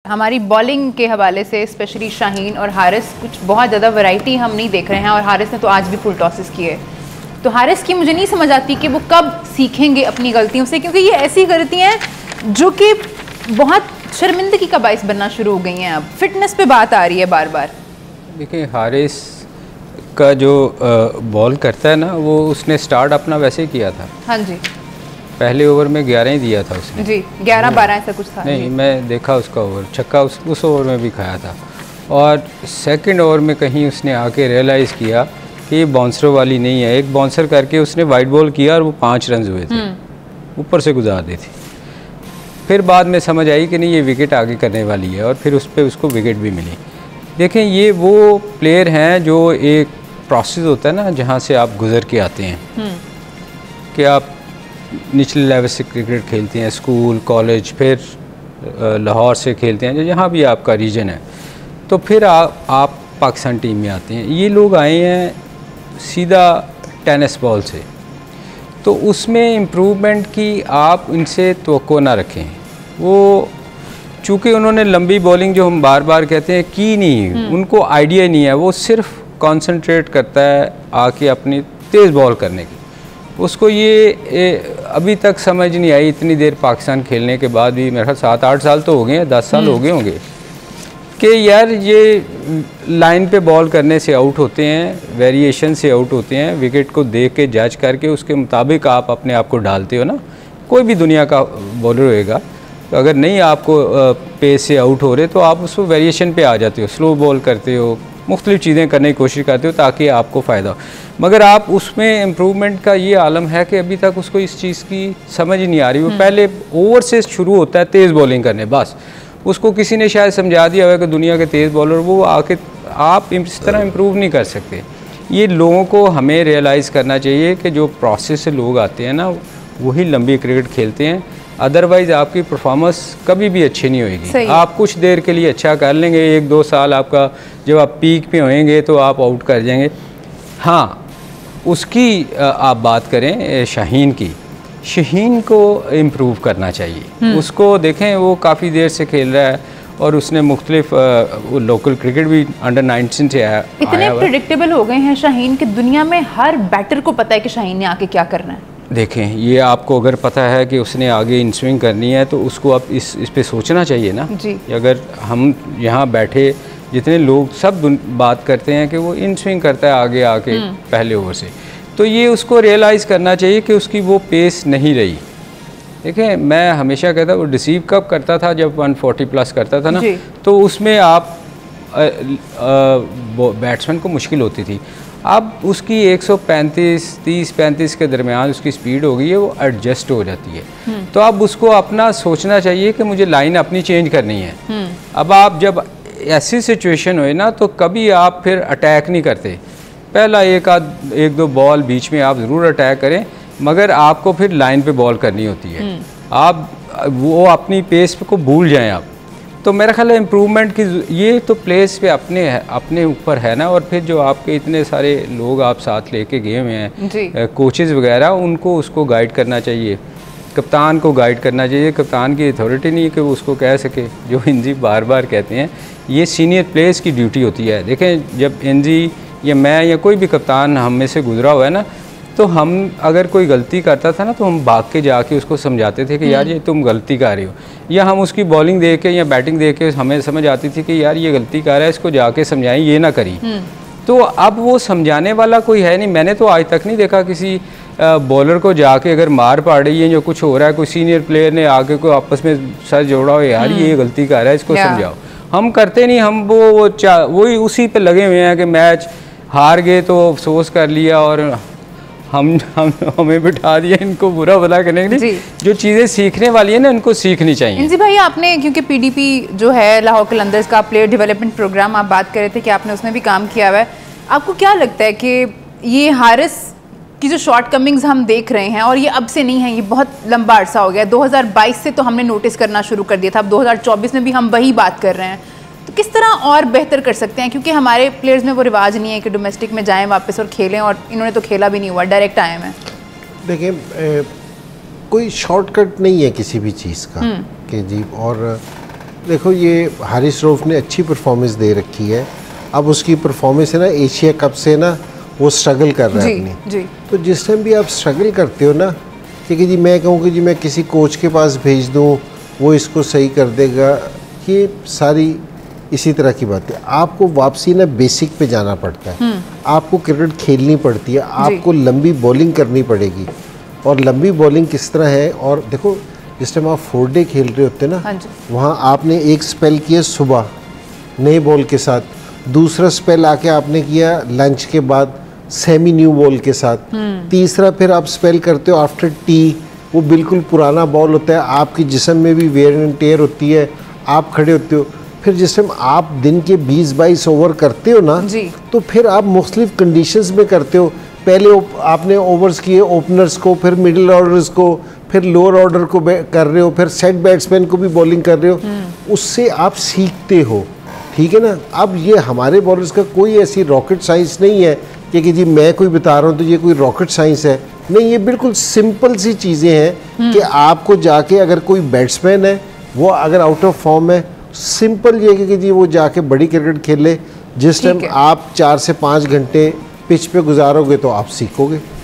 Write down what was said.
हमारी बॉलिंग के हवाले से स्पेशली शाहीन और हारिस कुछ बहुत ज़्यादा वैरायटी हम नहीं देख रहे हैं, और हारिस ने तो आज भी फुल टॉसेस किए। तो हारिस की मुझे नहीं समझ आती कि वो कब सीखेंगे अपनी गलतियों से, क्योंकि ये ऐसी गलतियाँ हैं जो कि बहुत शर्मिंदगी का बाइस बनना शुरू हो गई हैं। अब फिटनेस पे बात आ रही है बार बार। देखिए हारिस का जो बॉल करता है ना, वो उसने स्टार्ट अपना वैसे ही किया था। हाँ जी, पहले ओवर में 11 ही दिया था उसने जी, 11-12 ऐसा कुछ था। नहीं, मैं देखा उसका ओवर, छक्का उस ओवर में भी खाया था। और सेकंड ओवर में कहीं उसने आके रियलाइज़ किया कि ये बाउंसर वाली नहीं है। एक बाउंसर करके उसने वाइड बॉल किया और वो 5 रन हुए थे, ऊपर से गुजार दी थी। फिर बाद में समझ आई कि नहीं, ये विकेट आगे करने वाली है, और फिर उस पर उसको विकेट भी मिली। देखें, ये वो प्लेयर हैं जो एक प्रोसेस होता है ना, जहाँ से आप गुजर के आते हैं कि आप निचले लेवल से क्रिकेट खेलते हैं, स्कूल कॉलेज, फिर लाहौर से खेलते हैं, जहाँ भी आपका रीजन है, तो फिर आप पाकिस्तान टीम में आते हैं। ये लोग आए हैं सीधा टेनिस बॉल से, तो उसमें इम्प्रूवमेंट की आप इनसे तवक्को ना रखें। वो चूँकि उन्होंने लंबी बॉलिंग जो हम बार बार कहते हैं की नहीं, उनको आइडिया नहीं है। वो सिर्फ कंसंट्रेट करता है आके अपनी तेज़ बॉल करने की। उसको ये अभी तक समझ नहीं आई, इतनी देर पाकिस्तान खेलने के बाद भी, मेरे ख्याल 7-8 साल तो हो गए हैं, 10 साल हो गए होंगे, कि यार ये लाइन पे बॉल करने से आउट होते हैं, वेरिएशन से आउट होते हैं। विकेट को देख के जज करके उसके मुताबिक आप अपने आप को डालते हो ना। कोई भी दुनिया का बॉलर होएगा, तो अगर नहीं आपको पेस से आउट हो रहे तो आप उसको वेरिएशन पे आ जाते हो, स्लो बॉल करते हो, मुख्तलिफ़ चीज़ें करने की कोशिश करते हो ताकि आपको फ़ायदा हो। मगर आप उसमें इम्प्रूवमेंट का ये आलम है कि अभी तक उसको इस चीज़ की समझ ही नहीं आ रही। वो पहले ओवर से शुरू होता है तेज़ बॉलिंग करने, बस उसको किसी ने शायद समझा दिया हुआ कि दुनिया के तेज़ बॉलर, वो आके आप इस तरह इम्प्रूव नहीं कर सकते। ये लोगों को हमें रियलाइज़ करना चाहिए कि जो प्रोसेस से लोग आते हैं ना, वही लंबी क्रिकेट खेलते हैं। अदरवाइज़ आपकी परफॉर्मेंस कभी भी अच्छी नहीं होएगी। आप कुछ देर के लिए अच्छा कर लेंगे, 1-2 साल आपका, जब आप पीक पे होएंगे तो आप आउट कर जाएंगे। हाँ, उसकी आप बात करें शाहीन की, शाहीन को इम्प्रूव करना चाहिए। उसको देखें, वो काफ़ी देर से खेल रहा है और उसने मुख्तलिफ लोकल क्रिकेट भी अंडर 19 से आया। इतने प्रेडिक्टेबल हो गए हैं शाहीन कि दुनिया में हर बैटर को पता है कि शाहीन ने आके क्या करना है। देखें, ये आपको अगर पता है कि उसने आगे इन स्विंग करनी है तो उसको आप इस पे सोचना चाहिए ना जी। अगर हम यहाँ बैठे जितने लोग सब बात करते हैं कि वो इन स्विंग करता है आगे आके पहले ओवर से, तो ये उसको रियलाइज़ करना चाहिए कि उसकी वो पेस नहीं रही। देखें, मैं हमेशा कहता वो डिसीव कब करता था, जब 140 प्लस करता था ना, तो उसमें आप बैट्समैन को मुश्किल होती थी। अब उसकी 135, 30-35 के दरमियान उसकी स्पीड हो गई है, वो एडजस्ट हो जाती है। तो अब उसको अपना सोचना चाहिए कि मुझे लाइन अपनी चेंज करनी है। अब आप जब ऐसी सिचुएशन होए ना, तो कभी आप फिर अटैक नहीं करते। पहला 1-2 बॉल बीच में आप ज़रूर अटैक करें, मगर आपको फिर लाइन पे बॉल करनी होती है। आप वो अपनी पेस को भूल जाएं आप। तो मेरा ख्याल है इम्प्रूवमेंट की ये तो प्लेस पे अपने ऊपर है ना। और फिर जो आपके इतने सारे लोग आप साथ लेके गए हुए हैं, कोचेज़ वगैरह, उनको उसको गाइड करना चाहिए, कप्तान को गाइड करना चाहिए। कप्तान की अथॉरिटी नहीं है कि वो उसको कह सके, जो एनजी बार बार कहते हैं, ये सीनियर प्लेयर्स की ड्यूटी होती है। देखें, जब एनजी या मैं या कोई भी कप्तान हम में से गुजरा हुआ है ना, तो हम अगर कोई गलती करता था ना, तो हम भाग के जाके उसको समझाते थे कि यार ये तुम गलती कर रहे हो, या हम उसकी बॉलिंग देख के या बैटिंग देख के हमें समझ आती थी कि यार ये गलती कर रहा है, इसको जाके समझाएं, ये ना करी। तो अब वो समझाने वाला कोई है नहीं। मैंने तो आज तक नहीं देखा किसी बॉलर को जाके अगर मार पड़ रही है, जो कुछ हो रहा है, कोई सीनियर प्लेयर ने आके कोई आपस में सर जोड़ा हो, यार ये गलती कर रहा है, इसको समझाओ। हम करते नहीं, हम वही उसी पे लगे हुए हैं कि मैच हार गए तो अफसोस कर लिया और हमें बिठा दिया इनको बुरा भला करने के लिए। जो चीज़ें सीखने वाली है ना, इनको सीखनी चाहिए। जी भाई, आपने क्योंकि पीडीपी जो है लाहौर कलंदर्स का प्लेयर डेवलपमेंट प्रोग्राम, आप बात कर रहे थे कि आपने उसमें भी काम किया हुआ है। आपको क्या लगता है कि ये हारिस की जो शॉर्ट कमिंग्स हम देख रहे हैं, और ये अब से नहीं है, ये बहुत लंबा अरसा हो गया, 2022 से तो हमने नोटिस करना शुरू कर दिया था, अब 2024 में भी हम वही बात कर रहे हैं, तो किस तरह और बेहतर कर सकते हैं? क्योंकि हमारे प्लेयर्स में वो रिवाज नहीं है कि डोमेस्टिक में जाएं वापस और खेलें, और इन्होंने तो खेला भी नहीं हुआ, डायरेक्ट आए हैं। देखिए, कोई शॉर्टकट नहीं है किसी भी चीज़ का कि जी, और देखो ये हारिस रऊफ ने अच्छी परफॉर्मेंस दे रखी है। अब उसकी परफॉर्मेंस है ना एशिया कप से ना वो स्ट्रगल कर रहा है अपनी। जी। तो जिस टाइम भी आप स्ट्रगल करते हो ना कि जी मैं कहूँ कि जी मैं किसी कोच के पास भेज दूँ वो इसको सही कर देगा, ये सारी इसी तरह की बात है। आपको वापसी ना बेसिक पे जाना पड़ता है। आपको क्रिकेट खेलनी पड़ती है, आपको लंबी बॉलिंग करनी पड़ेगी। और लंबी बॉलिंग किस तरह है, और देखो जिस टाइम आप 4 डे खेल रहे होते ना, वहाँ आपने एक स्पेल किया सुबह नए बॉल के साथ, दूसरा स्पेल आके आपने किया लंच के बाद सेमी न्यू बॉल के साथ, तीसरा फिर आप स्पेल करते हो आफ्टर टी, वो बिल्कुल पुराना बॉल होता है, आपके जिस्म में भी वेयर एंड टेयर होती है, आप खड़े होते हो। फिर जिस टाइम आप दिन के 20-22 ओवर करते हो ना, तो फिर आप मुख्तलिफ कंडीशंस में करते हो। पहले आपने ओवर्स किए ओपनर्स को, फिर मिडिल ऑर्डर्स को, फिर लोअर ऑर्डर को कर रहे हो, फिर सेट बैट्समैन को भी बॉलिंग कर रहे हो। उससे आप सीखते हो, ठीक है ना। अब ये हमारे बॉलर्स का कोई ऐसी रॉकेट साइंस नहीं है कि जी मैं कोई बता रहा हूँ तो ये कोई रॉकेट साइंस है, नहीं। ये बिल्कुल सिंपल सी चीज़ें हैं कि आपको जाके अगर कोई बैट्समैन है वो अगर आउट ऑफ फॉर्म है, सिंपल ये कि जी वो जाके बड़ी क्रिकेट खेले। जिस टाइम आप 4 से 5 घंटे पिच पे गुजारोगे तो आप सीखोगे।